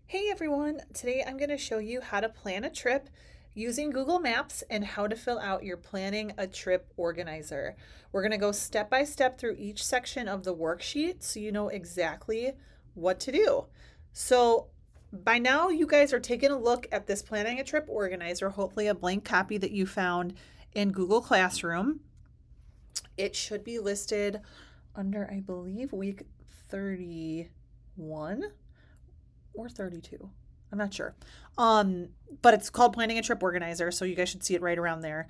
Hey everyone, today I'm going to show you how to plan a trip using Google Maps and how to fill out your planning a trip organizer. We're going to go step by step through each section of the worksheet so you know exactly what to do. So by now you guys are taking a look at this planning a trip organizer, hopefully a blank copy that you found in Google Classroom. It should be listed under, I believe, week 31 or 32. I'm not sure. But it's called Planning a Trip Organizer, so you guys should see it right around there.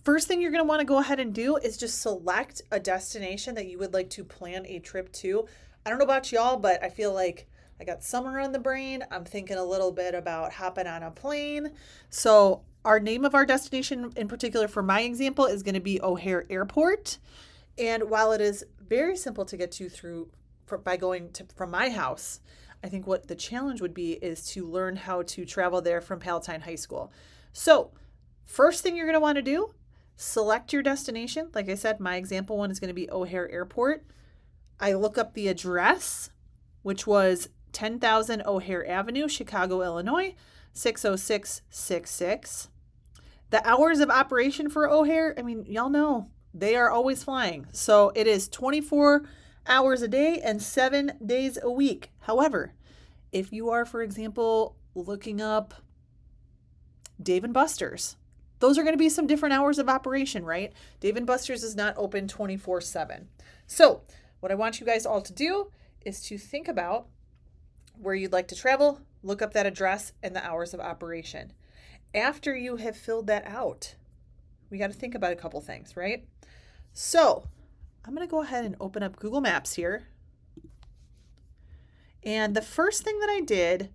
First thing you're going to want to go ahead and do is just select a destination that you would like to plan a trip to. I don't know about y'all, but I feel like I got summer on the brain. I'm thinking a little bit about hopping on a plane. So, our name of our destination in particular for my example is going to be O'Hare Airport. And while it is very simple to get to by going to from my house, I think what the challenge would be is to learn how to travel there from Palatine High School. So, first thing you're going to want to do, select your destination. Like I said, my example one is going to be O'Hare Airport. I look up the address, which was 10,000 O'Hare Avenue, Chicago, Illinois, 60666. The hours of operation for O'Hare, I mean, y'all know they are always flying. So it is 24 hours a day and 7 days a week. However, if you are, for example, looking up Dave and Buster's, those are going to be some different hours of operation, right? Dave and Buster's is not open 24/7. So, what I want you guys all to do is to think about where you'd like to travel, look up that address and the hours of operation. After you have filled that out, we got to think about a couple things, right? So, I'm going to go ahead and open up Google Maps here. And the first thing that I did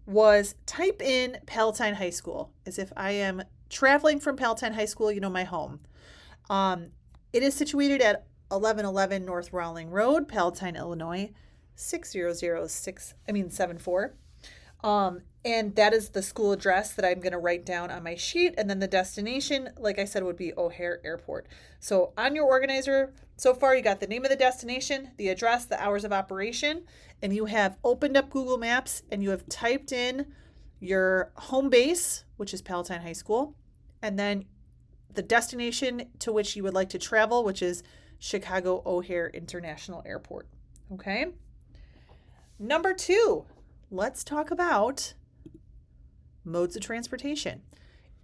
was type in Palatine High School as if I am traveling from Palatine High School, my home. It is situated at 1111 North Rowling Road, Palatine, Illinois, 60074. And that is the school address that I'm going to write down on my sheet. And then the destination, like I said, would be O'Hare Airport. So on your organizer, so far you got the name of the destination, the address, the hours of operation, and you have opened up Google Maps and you have typed in your home base, which is Palatine High School, and then the destination to which you would like to travel, which is Chicago O'Hare International Airport. Okay. Number 2, let's talk about modes of transportation.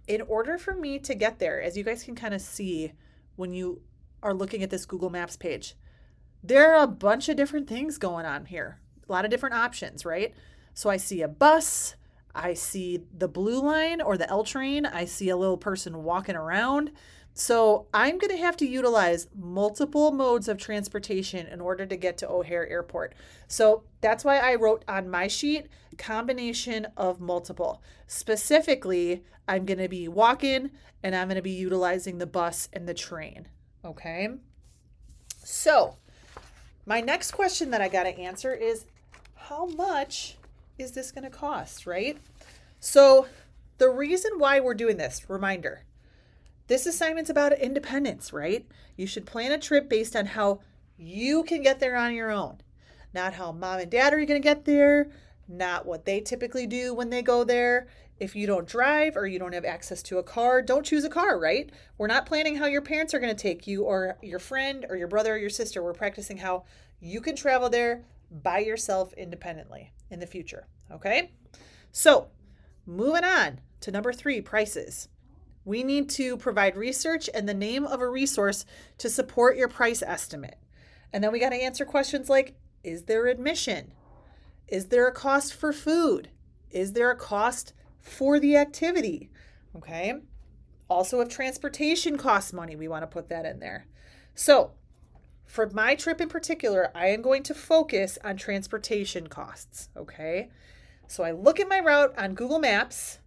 In order for me to get there, as you guys can kind of see when you are looking at this Google Maps page, there are a bunch of different things going on here. A lot of different options, right? So I see a bus, I see the blue line or the L train, I see a little person walking around. So I'm going to have to utilize multiple modes of transportation in order to get to O'Hare Airport. So that's why I wrote on my sheet, combination of multiple. Specifically, I'm going to be walking and I'm going to be utilizing the bus and the train. Okay. So my next question that I got to answer is how much is this going to cost, right? So the reason why we're doing this, reminder, this assignment's about independence, right? You should plan a trip based on how you can get there on your own, not how mom and dad are going to get there, not what they typically do when they go there. If you don't drive or you don't have access to a car, don't choose a car, right? We're not planning how your parents are going to take you or your friend or your brother or your sister. We're practicing how you can travel there by yourself independently in the future, okay? So, moving on to number 3, prices. We need to provide research and the name of a resource to support your price estimate. And then we got to answer questions like, is there admission? Is there a cost for food? Is there a cost for the activity? Okay. Also, if transportation costs money, we want to put that in there. So, for my trip in particular, I am going to focus on transportation costs. Okay. So I look at my route on Google Maps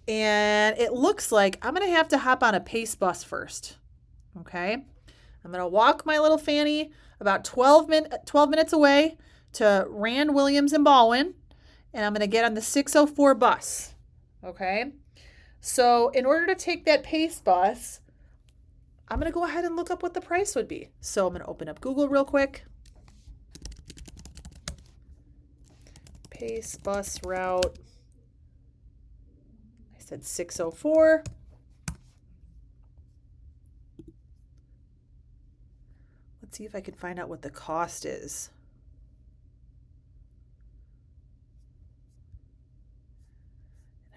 and it looks like I'm going to have to hop on a Pace bus first. Okay. I'm going to walk my little fanny about 12 minutes away to Rand, Williams, and Baldwin, and I'm going to get on the 604 bus. Okay. So in order to take that Pace bus, I'm going to go ahead and look up what the price would be. So I'm going to open up Google real quick. Pace bus route. I said 604. Let's see if I can find out what the cost is.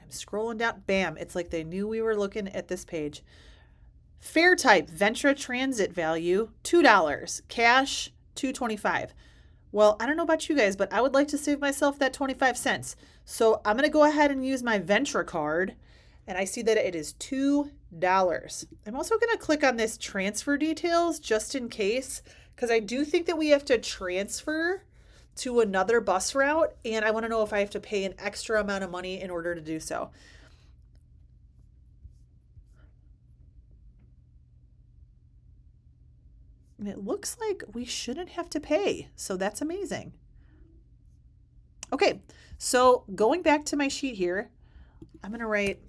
I'm scrolling down. Bam. It's like they knew we were looking at this page. Fare type, Ventra Transit value, $2. Cash, $2.25. Well, I don't know about you guys, but I would like to save myself that 25 cents. So I'm going to go ahead and use my Ventra card. And I see that it is $2. I'm also going to click on this transfer details just in case, because I do think that we have to transfer to another bus route. And I want to know if I have to pay an extra amount of money in order to do so. And it looks like we shouldn't have to pay. So that's amazing. Okay, so going back to my sheet here, I'm going to write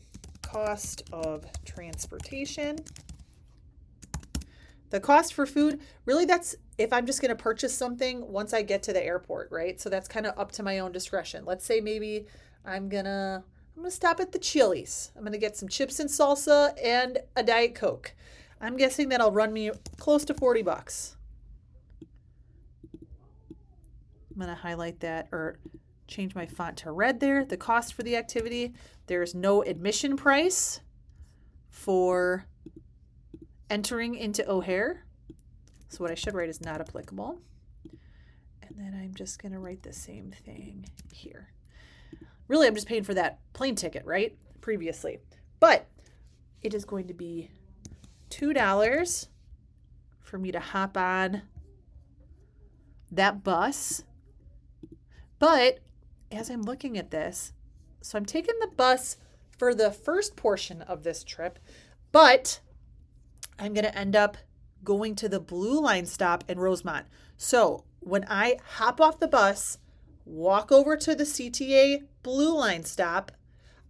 cost of transportation. The cost for food, really that's if I'm just going to purchase something once I get to the airport, right? So that's kind of up to my own discretion. Let's say maybe I'm going to stop at the Chili's. I'm going to get some chips and salsa and a Diet Coke. I'm guessing that'll run me close to $40. I'm going to highlight that or change my font to red there. The cost for the activity. There's no admission price for entering into O'Hare. So what I should write is not applicable. And then I'm just going to write the same thing here. Really, I'm just paying for that plane ticket, right? Previously. But it is going to be $2 for me to hop on that bus. But as I'm looking at this, so I'm taking the bus for the first portion of this trip, but I'm going to end up going to the Blue Line stop in Rosemont. So when I hop off the bus, walk over to the CTA Blue Line stop,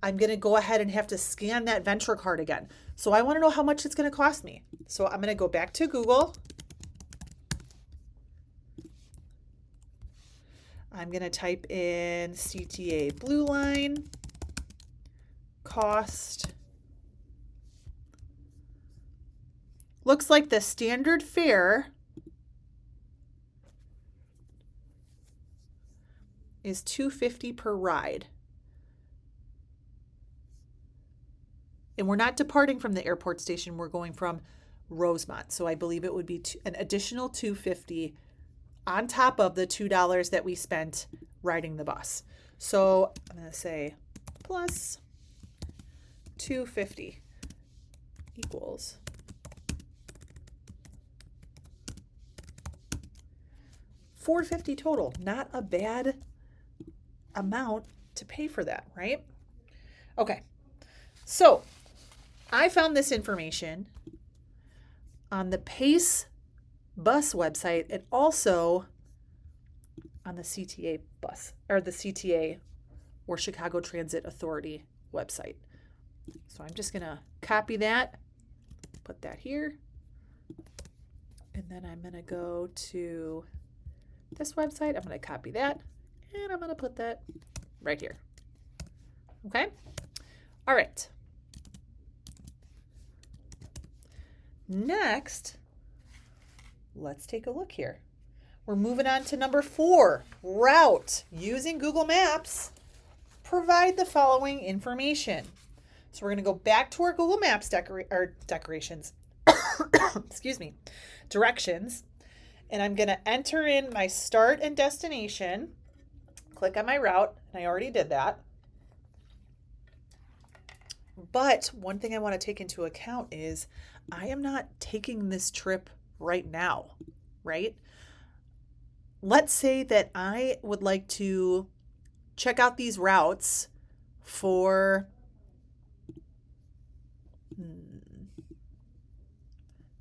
I'm going to go ahead and have to scan that Ventra card again. So I want to know how much it's going to cost me. So I'm going to go back to Google. I'm going to type in CTA Blue Line cost. Looks like the standard fare is $2.50 per ride. And we're not departing from the airport station. We're going from Rosemont. So I believe it would be an additional $2.50 on top of the $2 that we spent riding the bus. So I'm going to say plus $2.50 equals $4.50 total. Not a bad amount to pay for that, right? Okay. So I found this information on the Pace bus website and also on the CTA bus or the CTA or Chicago Transit Authority website. So I'm just going to copy that, put that here, and then I'm going to go to this website. I'm going to copy that, and I'm going to put that right here. Okay? All right. Next, let's take a look here. We're moving on to number 4, route. Using Google Maps, provide the following information. So we're going to go back to our Google Maps decorations. Excuse me. Directions. And I'm going to enter in my start and destination. Click on my route, and I already did that. But one thing I want to take into account is I am not taking this trip right now, right? Let's say that I would like to check out these routes for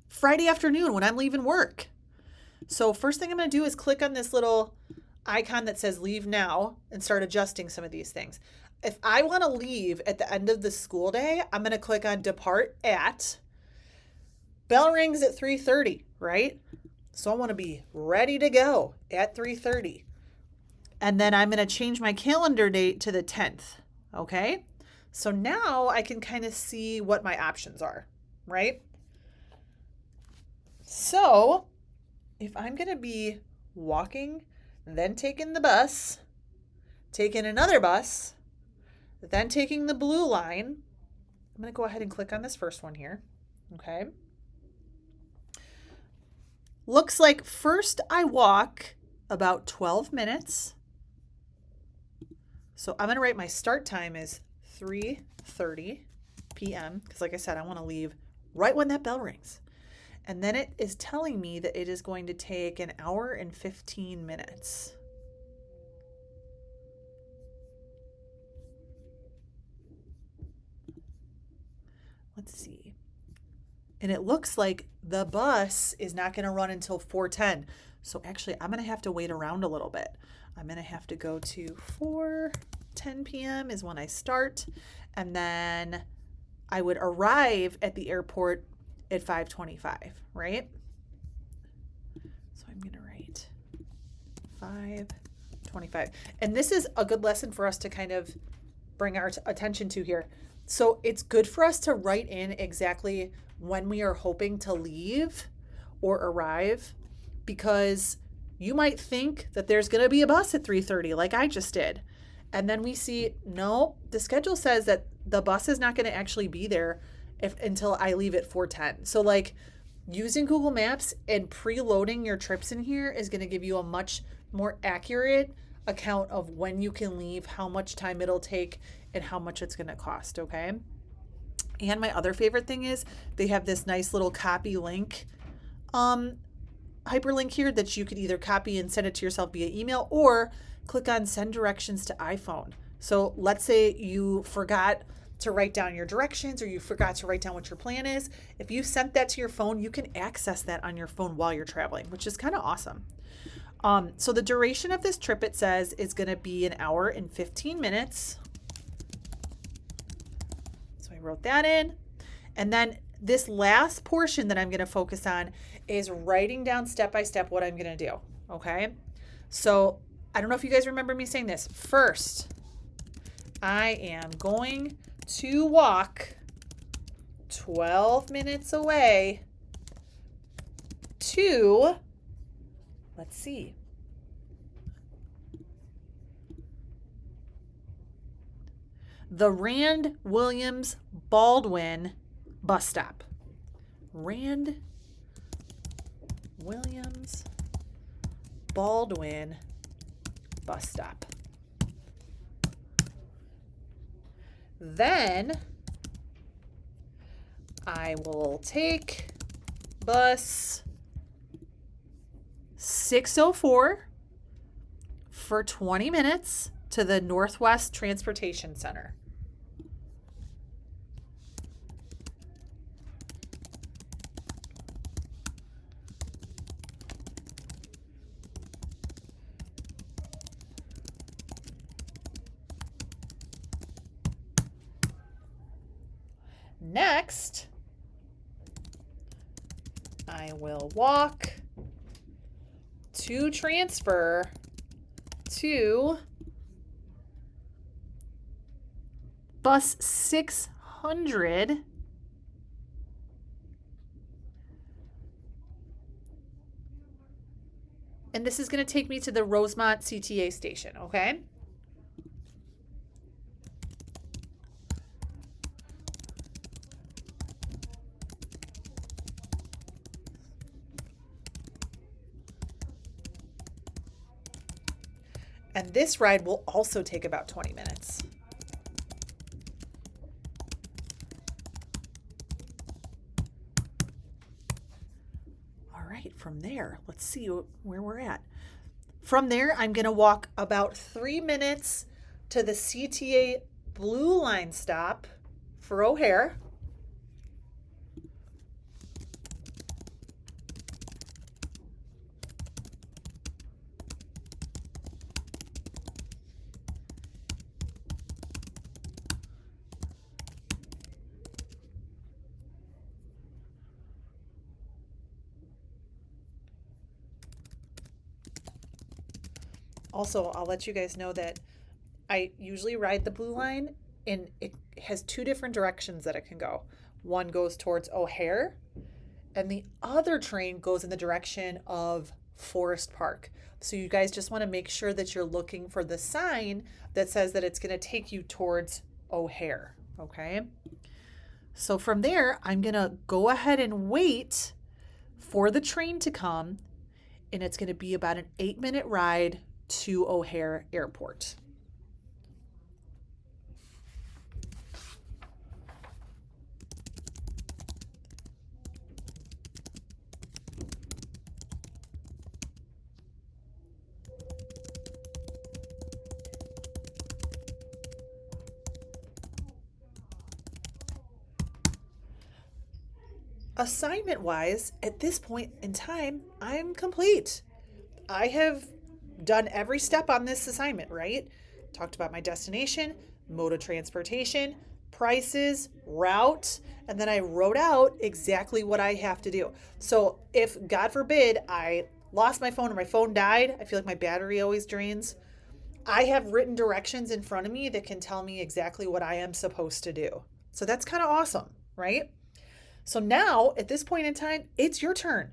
Friday afternoon when I'm leaving work. So first thing I'm going to do is click on this little icon that says leave now and start adjusting some of these things. If I want to leave at the end of the school day, I'm going to click on depart at. Bell rings at 3:30, right? So I want to be ready to go at 3:30. And then I'm going to change my calendar date to the 10th. Okay. So now I can kind of see what my options are, right? So if I'm going to be walking, then taking the bus, taking another bus, then taking the blue line, I'm going to go ahead and click on this first one here. Okay. Looks like first I walk about 12 minutes. So I'm going to write my start time is 3:30 p.m. because like I said, I want to leave right when that bell rings. And then it is telling me that it is going to take an hour and 15 minutes. Let's see. And it looks like the bus is not going to run until 4:10. So actually, I'm going to have to wait around a little bit. I'm going to have to go to 4:10 p.m. is when I start. And then I would arrive at the airport at 5:25, right? So I'm going to write 5:25. And this is a good lesson for us to kind of bring our attention to here. So it's good for us to write in exactly when we are hoping to leave or arrive, because you might think that there's going to be a bus at 3:30 like I just did. And then we see, no, the schedule says that the bus is not going to actually be there until I leave at 4:10. So like using Google Maps and preloading your trips in here is going to give you a much more accurate account of when you can leave, how much time it'll take, and how much it's going to cost, okay? And my other favorite thing is they have this nice little copy link hyperlink here that you could either copy and send it to yourself via email or click on send directions to iPhone. So let's say you forgot to write down your directions or you forgot to write down what your plan is. If you sent that to your phone, you can access that on your phone while you're traveling, which is kind of awesome. So the duration of this trip, it says, is going to be an hour and 15 minutes. So I wrote that in. And then this last portion that I'm going to focus on is writing down step by step what I'm going to do. Okay. So I don't know if you guys remember me saying this. First, I am going to walk 12 minutes away to, let's see, the Rand Williams Baldwin bus stop. Rand Williams Baldwin bus stop. Then I will take bus 604 for 20 minutes to the Northwest Transportation Center. Next, I will walk to transfer to bus 600 and this is going to take me to the Rosemont CTA station, okay? And this ride will also take about 20 minutes. All right, from there, let's see where we're at. From there, I'm going to walk about 3 minutes to the CTA Blue Line stop for O'Hare. Also, I'll let you guys know that I usually ride the Blue Line and it has two different directions that it can go. One goes towards O'Hare and the other train goes in the direction of Forest Park. So you guys just want to make sure that you're looking for the sign that says that it's going to take you towards O'Hare, okay? So from there, I'm going to go ahead and wait for the train to come, and it's going to be about an 8-minute ride to O'Hare Airport. Assignment wise, at this point in time, I'm complete. I have done every step on this assignment, right? Talked about my destination, mode of transportation, prices, route, and then I wrote out exactly what I have to do. So if, God forbid, I lost my phone or my phone died, I feel like my battery always drains. I have written directions in front of me that can tell me exactly what I am supposed to do. So that's kind of awesome, right? So now, at this point in time, it's your turn.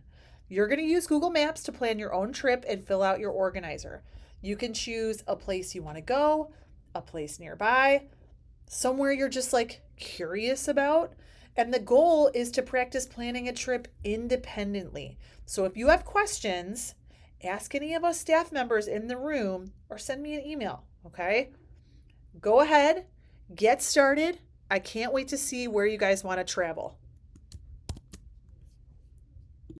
You're going to use Google Maps to plan your own trip and fill out your organizer. You can choose a place you want to go, a place nearby, somewhere you're just like curious about. And the goal is to practice planning a trip independently. So if you have questions, ask any of us staff members in the room or send me an email, okay? Go ahead, get started. I can't wait to see where you guys want to travel.